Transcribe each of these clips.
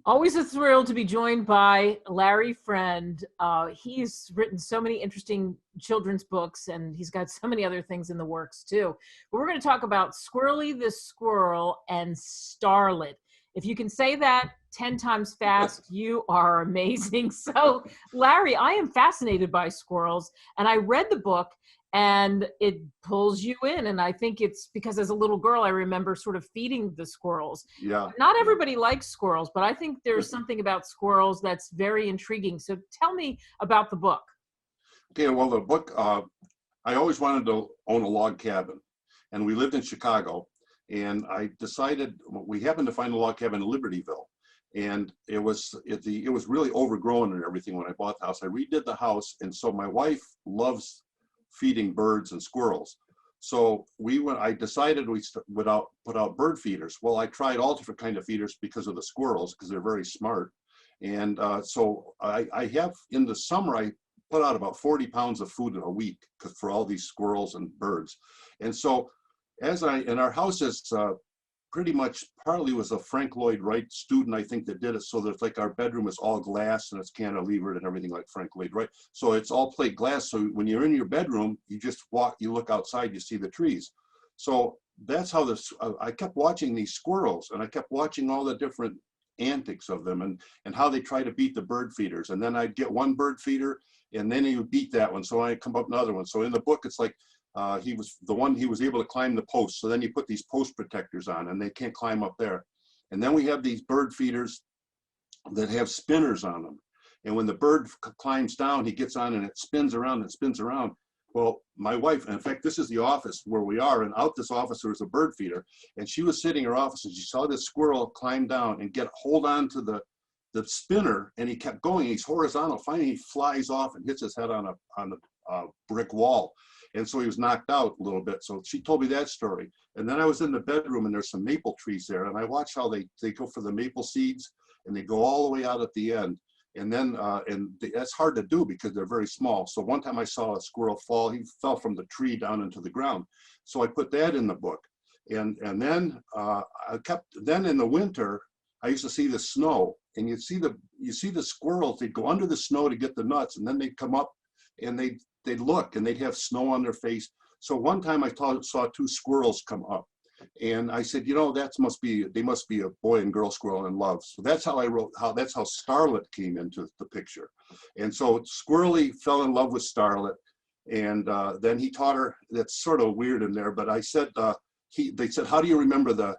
Always a thrill to be joined by Larry Friend. He's written so many interesting children's books, and he's got so many other things in the works too. But we're going to talk about Squirrelly the Squirrel and Starlett. If you can say that 10 times fast, you are amazing. So, Larry, I am fascinated by squirrels, and I read the book, and it pulls you in. And I think it's because as a little girl, I remember sort of feeding the squirrels. Yeah, Not yeah. everybody likes squirrels, but I think there's something about squirrels that's very intriguing. So tell me about the book. Okay, well, the book, I always wanted to own a log cabin, and we lived in Chicago, and I decided we happened to find a log cabin in Libertyville, and it was really overgrown and everything when I bought the house. I redid the house, and so my wife loves feeding birds and squirrels. So I decided would put out bird feeders. Well, I tried all different kind of feeders because of the squirrels, because they're very smart. And so I have, in the summer, I put out about 40 pounds of food in a week for all these squirrels and birds. And so and our house is pretty much partly was a Frank Lloyd Wright student, I think, that did it. So that like our bedroom is all glass and it's cantilevered and everything like Frank Lloyd Wright. So it's all plate glass. So when you're in your bedroom, you just you look outside, you see the trees. So that's how I kept watching these squirrels, and I kept watching all the different antics of them, and how they try to beat the bird feeders. And then I'd get one bird feeder, and then he would beat that one. So I'd come up another one. So in the book, it's like, he was able to climb the post. So then you put these post protectors on, and they can't climb up there. And then we have these bird feeders that have spinners on them. And when the bird climbs down, he gets on and it spins around and spins around. Well, my wife, and in fact, this is the office where we are, and out this office there was a bird feeder, and she was sitting in her office and she saw this squirrel climb down and hold on to the spinner, and he kept going. He's horizontal. Finally, he flies off and hits his head on a brick wall. And so he was knocked out a little bit. So she told me that story. And then I was in the bedroom, and there's some maple trees there. And I watched how they go for the maple seeds, and they go all the way out at the end. And then, that's hard to do because they're very small. So one time I saw a squirrel fall. He fell from the tree down into the ground. So I put that in the book. And then then in the winter, I used to see the snow, and you see the squirrels. They'd go under the snow to get the nuts, and then they'd come up, and they'd look, and they'd have snow on their face. So one time I saw two squirrels come up, and I said, they must be a boy and girl squirrel in love. So that's how that's how Starlett came into the picture. And so Squirrelly fell in love with Starlett, and then he taught her. That's sort of weird in there, but I said, they said, how do you remember the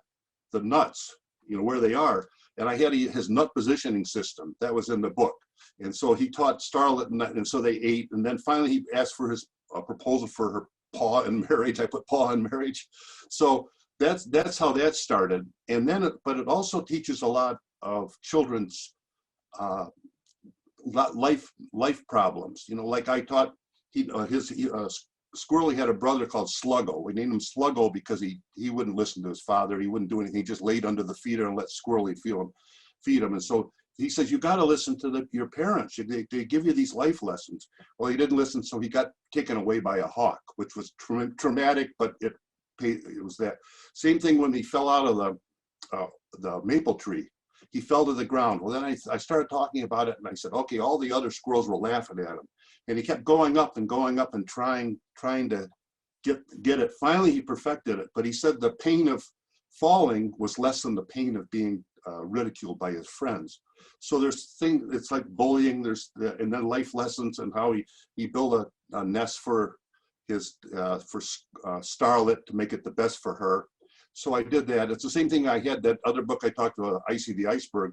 nuts, where they are? And I had his nut positioning system that was in the book. And so he taught Starlett, and so they ate. And then finally he asked for his proposal for her paw in marriage. I put paw in marriage. So that's how that started. And then, but it also teaches a lot of children's life problems. Like I taught Squirrely had a brother called Sluggo. We named him Sluggo because he wouldn't listen to his father. He wouldn't do anything. He just laid under the feeder and let Squirrely feed him. And so he says, you got to listen to your parents. They give you these life lessons. Well, he didn't listen, so he got taken away by a hawk, which was traumatic, but it was that. Same thing when he fell out of the maple tree. He fell to the ground. Well, then I started talking about it, and I said, okay, all the other squirrels were laughing at him. And he kept going up and trying to get it. Finally, he perfected it. But he said the pain of falling was less than the pain of being ridiculed by his friends. So there's things, it's like bullying, and then life lessons, and how he built a nest for Starlett to make it the best for her. So I did that. It's the same thing. I had that other book I talked about, Icy the Iceberg.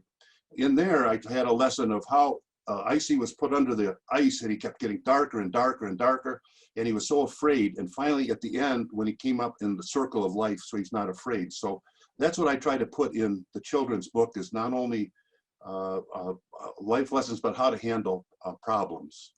In there, I had a lesson of how Icy was put under the ice, and he kept getting darker and darker and darker, and he was so afraid. And finally, at the end, when he came up in the circle of life, so he's not afraid. So that's what I try to put in the children's book, is not only life lessons, but how to handle problems.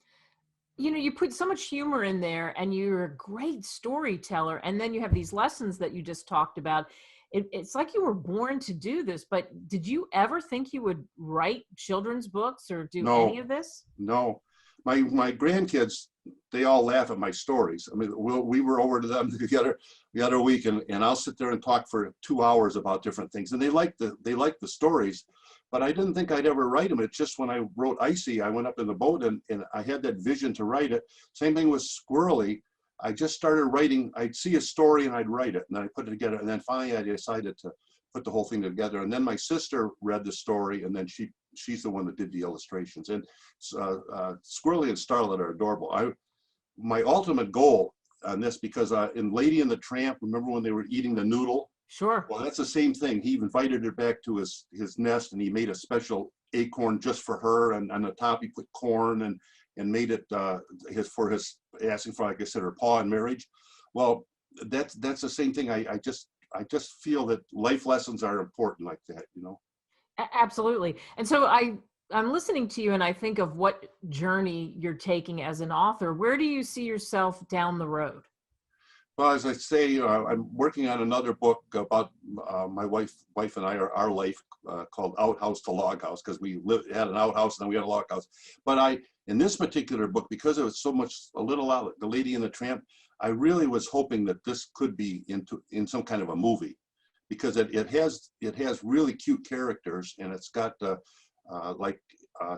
You put so much humor in there, and you're a great storyteller. And then you have these lessons that you just talked about. It's like you were born to do this, but did you ever think you would write children's books or do any of this? No. My grandkids, they all laugh at my stories. I mean, we were over to them the other week, and I'll sit there and talk for 2 hours about different things, and they like the stories, but I didn't think I'd ever write them. It's just when I wrote Icy, I went up in the boat and I had that vision to write it. Same thing with Squirrelly. I just started writing. I'd see a story and I'd write it, and then I put it together, and then finally I decided to put the whole thing together. And then my sister read the story, and then she's the one that did the illustrations. And Squirrelly and Starlett are adorable. My ultimate goal on this, because in Lady and the Tramp, remember when they were eating the noodle? Sure. Well, that's the same thing. He invited her back to his nest, and he made a special acorn just for her, and on the top he put corn and made it for his asking for, like I said, her paw in marriage. Well, that's the same thing. I just feel that life lessons are important like that, you know. Absolutely. And so I'm listening to you and I think of what journey you're taking as an author. Where do you see yourself down the road? Well, as I say, I'm working on another book about my wife and I, our life, called Outhouse to Log House, because we had an outhouse and then we had a log house. But in this particular book, because it was so much a little out, The Lady and the Tramp, I really was hoping that this could be in some kind of a movie, because it has really cute characters, and it's got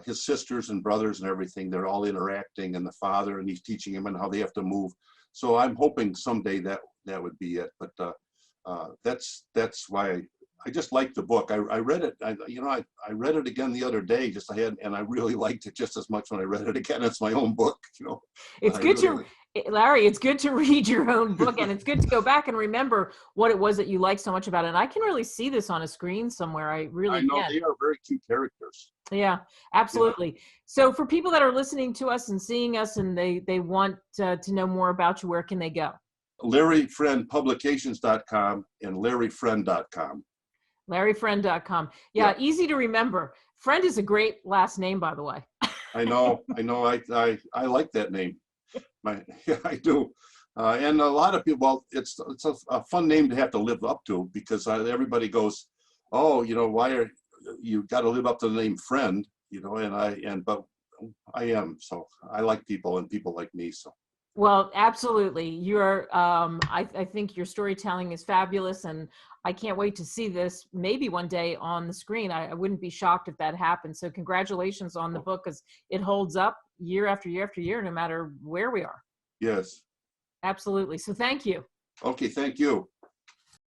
his sisters and brothers and everything. They're all interacting, and the father, and he's teaching him and how they have to move. So I'm hoping someday that would be it. But that's why I just like the book. I read it. I read it again the other day. And I really liked it just as much when I read it again. It's my own book, you know. It's good Larry, it's good to read your own book, and it's good to go back and remember what it was that you liked so much about it. And I can really see this on a screen somewhere. I know they are very cute characters. Yeah, absolutely. Yeah. So for people that are listening to us and seeing us, and they want to know more about you, where can they go? LarryFriendPublications.com and LarryFriend.com. LarryFriend.com. Yeah, easy to remember. Friend is a great last name, by the way. I know. I like that name. I do. And a lot of people, well, it's a fun name to have to live up to, because everybody goes, oh, you know, why are you got to live up to the name Friend, you know, but I am. So I like people, and people like me. So. Well, absolutely. You're, I think your storytelling is fabulous, and I can't wait to see this maybe one day on the screen. I wouldn't be shocked if that happened. So congratulations on the book, because it holds up year after year after year, no matter where we are. Yes. Absolutely. So thank you. Okay, thank you.